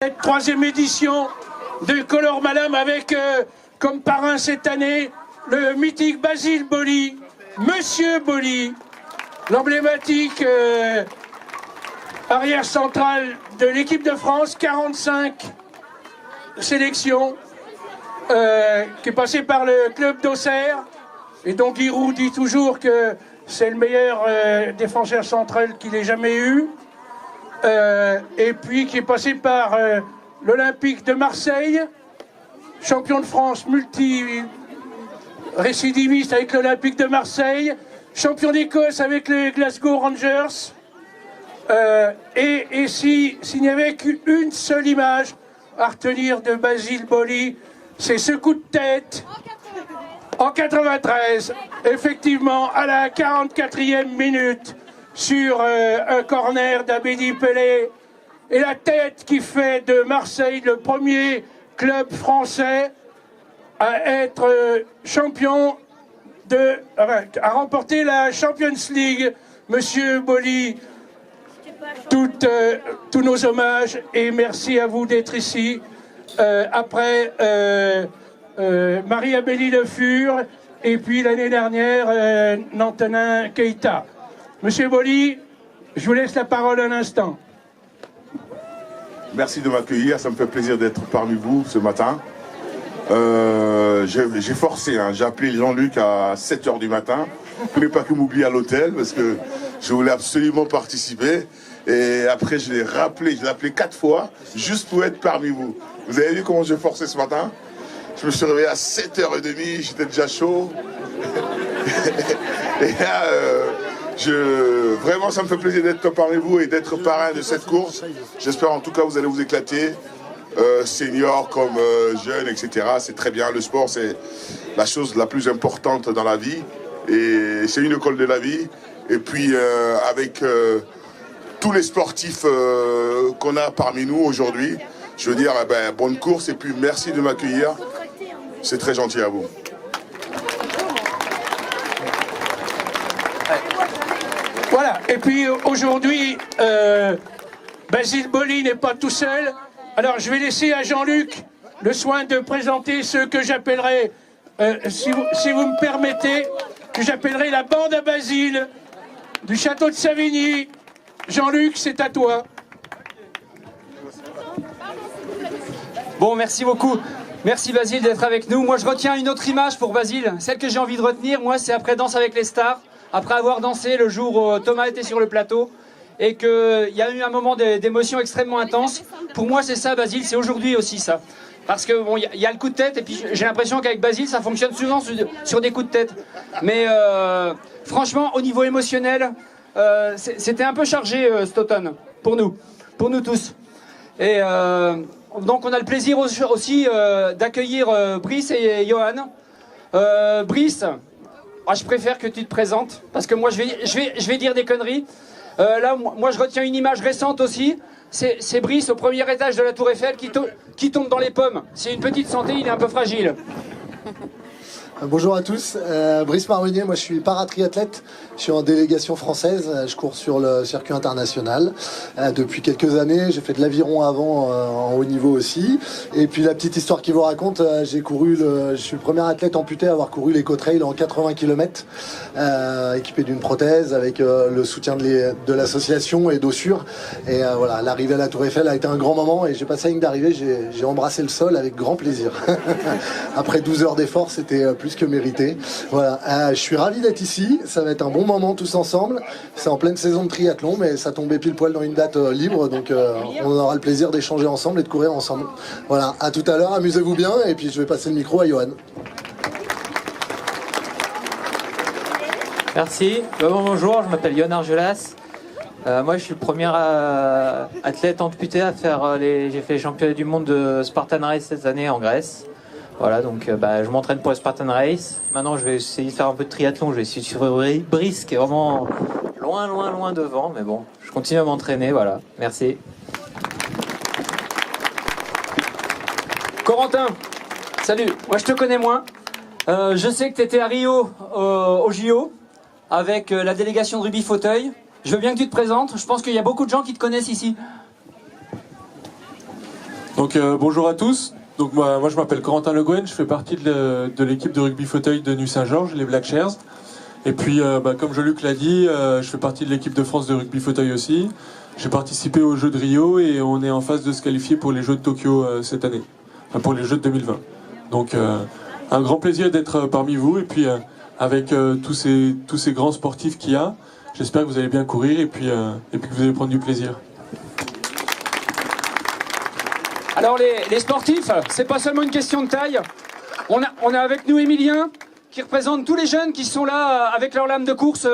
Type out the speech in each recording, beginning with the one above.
Cette troisième édition de Color Madame avec comme parrain cette année le mythique Basile Boli, Monsieur Boli, l'emblématique arrière central de l'équipe de France, 45 sélections, qui est passé par le club d'Auxerre. Et donc Giroud dit toujours que c'est le meilleur défenseur central qu'il ait jamais eu. Et puis qui est passé par l'Olympique de Marseille, champion de France multi-récidiviste avec l'Olympique de Marseille, champion d'Écosse avec les Glasgow Rangers. Et s'il n'y avait qu'une seule image à retenir de Basile Boli, c'est ce coup de tête en 93, effectivement, à la 44e minute, sur un corner d'Abedi Pelé, et la tête qui fait de Marseille le premier club français à être champion à remporter la Champions League. Monsieur Boli, tous nos hommages et merci à vous d'être ici. Après Marie-Abélie Le Fur et puis l'année dernière Nantenin Keita. Monsieur Boli, je vous laisse la parole un instant. Merci de m'accueillir, ça me fait plaisir d'être parmi vous ce matin. J'ai forcé, hein, j'ai appelé Jean-Luc à 7h du matin. Il ne voulait pas qu'il m'oublie à l'hôtel parce que je voulais absolument participer. Et après je l'ai rappelé, je l'ai appelé 4 fois juste pour être parmi vous. Vous avez vu comment j'ai forcé ce matin? Je me suis réveillé à 7h30, j'étais déjà chaud. Et là, vraiment, ça me fait plaisir d'être parmi vous et d'être parrain de cette course. J'espère en tout cas que vous allez vous éclater, seniors comme jeunes, etc. C'est très bien. Le sport, c'est la chose la plus importante dans la vie. Et c'est une école de la vie. Et puis, avec tous les sportifs qu'on a parmi nous aujourd'hui, je veux dire, bonne course et puis merci de m'accueillir. C'est très gentil à vous. Voilà, et puis aujourd'hui, Basile Boli n'est pas tout seul. Alors je vais laisser à Jean-Luc le soin de présenter ceux que j'appellerai, si vous me permettez, que j'appellerai la bande à Basile du château de Savigny. Jean-Luc, c'est à toi. Bon, merci beaucoup. Merci Basile d'être avec nous. Moi je retiens une autre image pour Basile. Celle que j'ai envie de retenir, moi, c'est après Danse avec les stars. Après avoir dansé le jour où Thomas était sur le plateau et qu'il y a eu un moment d'émotion extrêmement intense. Pour moi, c'est ça, Basile, c'est aujourd'hui aussi ça. Parce que bon, il y a le coup de tête et puis j'ai l'impression qu'avec Basile, ça fonctionne souvent sur des coups de tête. Mais franchement, au niveau émotionnel, c'était un peu chargé cet automne, pour nous tous. Et donc on a le plaisir aussi d'accueillir Brice et Johan. Brice, je préfère que tu te présentes, parce que moi je vais dire des conneries. Là, moi je retiens une image récente aussi. C'est Brice au premier étage de la Tour Eiffel qui tombe dans les pommes. C'est une petite santé, il est un peu fragile. Bonjour à tous, Brice Marronnier, moi je suis paratriathlète, je suis en délégation française, je cours sur le circuit international depuis quelques années, j'ai fait de l'aviron avant en haut niveau aussi, et puis la petite histoire qui vous raconte, je suis le premier athlète amputé à avoir couru l'Eco-Trail en 80 km, équipé d'une prothèse avec le soutien de l'association et d'Ossur, et voilà, l'arrivée à la Tour Eiffel a été un grand moment et j'ai passé la ligne d'arrivée, j'ai embrassé le sol avec grand plaisir. Après 12 heures d'effort, c'était plus que mérité. Voilà, je suis ravi d'être ici, ça va être un bon moment tous ensemble. C'est en pleine saison de triathlon, mais ça tombait pile poil dans une date libre, donc on aura le plaisir d'échanger ensemble et de courir ensemble. Voilà, à tout à l'heure, amusez-vous bien, et puis je vais passer le micro à Johan. Merci. Bonjour, je m'appelle Johan Argelas. Moi, je suis le premier athlète amputé à faire j'ai fait les championnats du monde de Spartan Race cette année en Grèce. Voilà, donc je m'entraîne pour le Spartan Race. Maintenant, je vais essayer de faire un peu de triathlon. Je vais essayer de suivre Brice, qui est vraiment loin devant. Mais bon, je continue à m'entraîner, voilà. Merci. Corentin, salut. Moi, je te connais moins. Je sais que tu étais à Rio, au JO, avec la délégation de rugby fauteuil. Je veux bien que tu te présentes. Je pense qu'il y a beaucoup de gens qui te connaissent ici. Donc bonjour à tous. Donc moi je m'appelle Corentin Le Gouen, je fais partie de l'équipe de rugby fauteuil de Nuit-Saint-Georges, les Black Shares. Et puis comme Jean-Luc l'a dit, je fais partie de l'équipe de France de rugby fauteuil aussi. J'ai participé aux Jeux de Rio et on est en phase de se qualifier pour les Jeux de Tokyo cette année, enfin, pour les Jeux de 2020. Donc un grand plaisir d'être parmi vous et puis avec tous ces grands sportifs qu'il y a, j'espère que vous allez bien courir et puis que vous allez prendre du plaisir. Alors les sportifs, c'est pas seulement une question de taille. On a avec nous Emilien, qui représente tous les jeunes qui sont là avec leur lame de course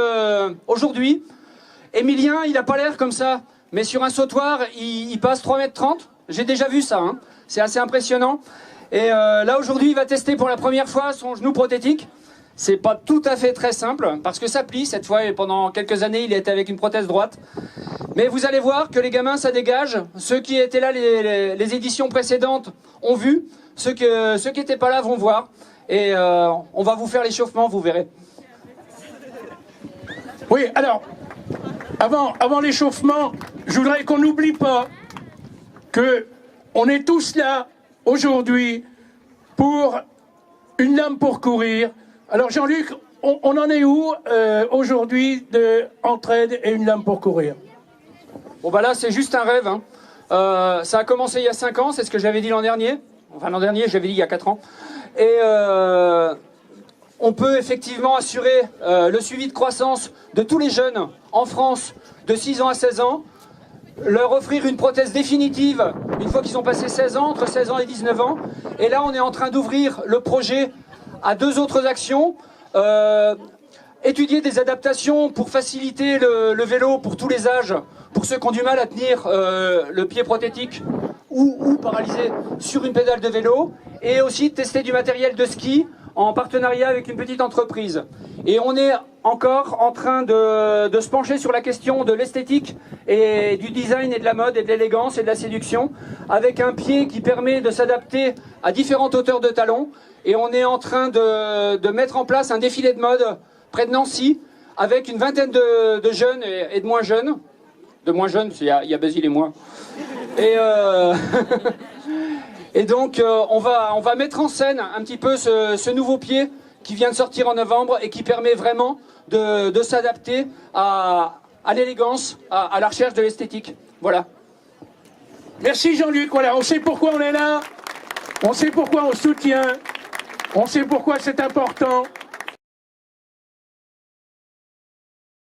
aujourd'hui. Emilien, il a pas l'air comme ça, mais sur un sautoir, il passe 3,30 m. J'ai déjà vu ça, hein. C'est assez impressionnant. Et là aujourd'hui, il va tester pour la première fois son genou prothétique. C'est pas tout à fait très simple, parce que ça plie cette fois, et pendant quelques années, il était avec une prothèse droite. Mais vous allez voir que les gamins, ça dégage. Ceux qui étaient là les éditions précédentes ont vu. Ceux qui n'étaient pas là vont voir. Et on va vous faire l'échauffement, vous verrez. Oui, alors, avant l'échauffement, je voudrais qu'on n'oublie pas que on est tous là aujourd'hui pour une lame pour courir. Alors Jean-Luc, on en est où aujourd'hui de entraide et une lame pour courir? Bon bah là c'est juste un rêve, hein. Ça a commencé il y a 5 ans, c'est ce que j'avais dit l'an dernier. Enfin l'an dernier j'avais dit il y a 4 ans. Et on peut effectivement assurer le suivi de croissance de tous les jeunes en France de 6 ans à 16 ans. Leur offrir une prothèse définitive une fois qu'ils ont passé 16 ans, entre 16 ans et 19 ans. Et là on est en train d'ouvrir le projet à 2 autres actions. Étudier des adaptations pour faciliter le vélo pour tous les âges, pour ceux qui ont du mal à tenir le pied prothétique ou paralysé sur une pédale de vélo, et aussi tester du matériel de ski en partenariat avec une petite entreprise. Et on est encore en train de se pencher sur la question de l'esthétique et du design et de la mode et de l'élégance et de la séduction, avec un pied qui permet de s'adapter à différentes hauteurs de talons. Et on est en train de mettre en place un défilé de mode près de Nancy, avec une vingtaine de jeunes et de moins jeunes. De moins jeunes, il y a Basile et moi. Et donc on va mettre en scène un petit peu ce nouveau pied qui vient de sortir en novembre et qui permet vraiment de s'adapter à l'élégance, à la recherche de l'esthétique. Voilà. Merci Jean-Luc, voilà, on sait pourquoi on est là, on sait pourquoi on soutient, on sait pourquoi c'est important.